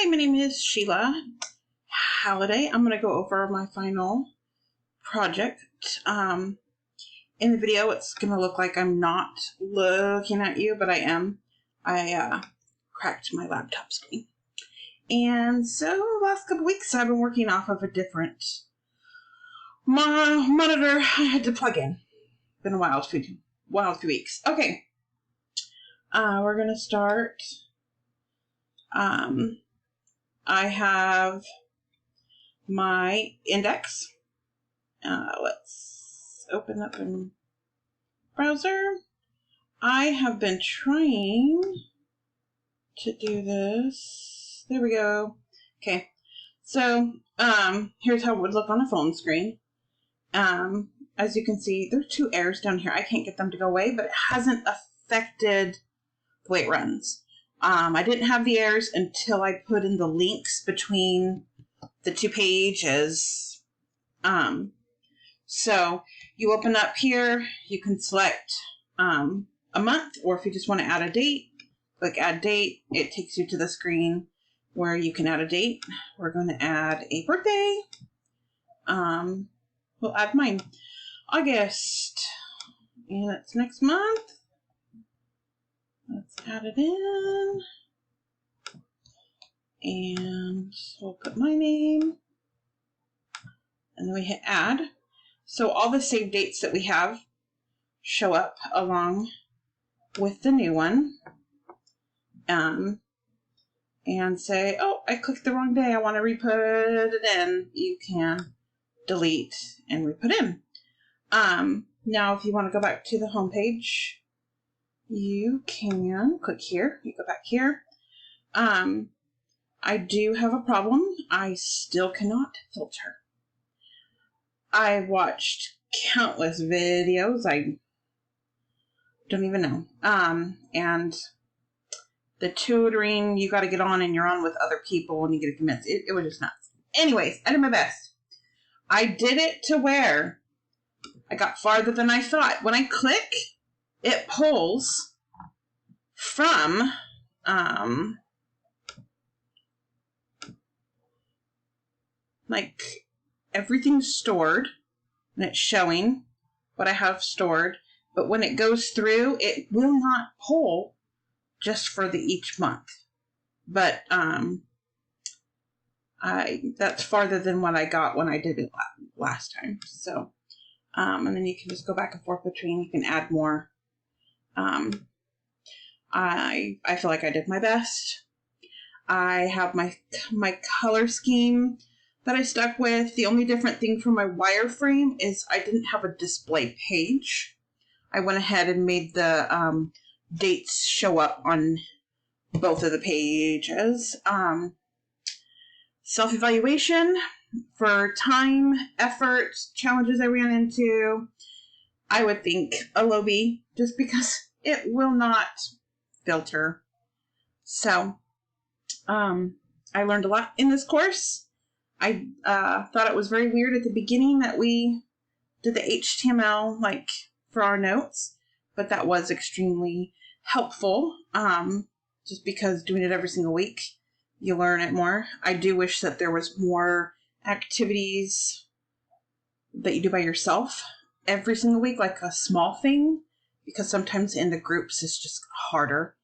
Hi, my name is Sheila Halliday. I'm going to go over my final project. In the video, it's going to look like I'm not looking at you, but I am. I cracked my laptop screen. And so, the last couple weeks, I've been working off of a different monitor I had to plug in. Been a wild few weeks. Okay. We're going to start. I have my index. Let's open up a browser. I have been trying to do this. There we go. Okay. So, here's how it would look on a phone screen. As you can see, there's two errors down here. I can't get them to go away, but it hasn't affected the way it runs. I didn't have the errors until I put in the links between the two pages. So you open up here, you can select a month, or if you just want to add a date, click add date. It takes you to the screen where you can add a date. We're going to add a birthday. We'll add mine, August, and it's next month. Let's add it in, and we'll put my name, and then we hit add. So all the saved dates that we have show up along with the new one, and say, oh, I clicked the wrong day, I want to re-put it in. You can delete and re-put in. Now if you want to go back to the home page, you can click here. You go back here. I do have a problem. I still cannot filter. I watched countless videos. I don't even know. And the tutoring, you got to get on and you're on with other people and you get convinced. It was just nuts. Anyways, I did my best. I did it to where I got farther than I thought. When I click, it pulls from like everything's stored and it's showing what I have stored, but when it goes through, it will not pull just for the each month. But that's farther than what I got when I did it last time. So and then you can just go back and forth between. You can add more. I feel like I did my best. I have my color scheme that I stuck with. The only different thing from my wireframe is I didn't have a display page. I went ahead and made the dates show up on both of the pages. Self-evaluation for time, effort, challenges I ran into. I would think Adobe, just because it will not filter. So, I learned a lot in this course. I thought it was very weird at the beginning that we did the HTML like for our notes, but that was extremely helpful. Just because doing it every single week, you learn it more. I do wish that there was more activities that you do by yourself every single week, like a small thing, because sometimes in the groups it's just harder,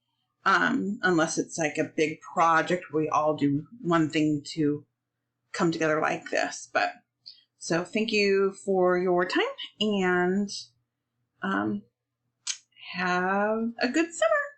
unless it's like a big project where we all do one thing to come together like this. But so thank you for your time, and have a good summer.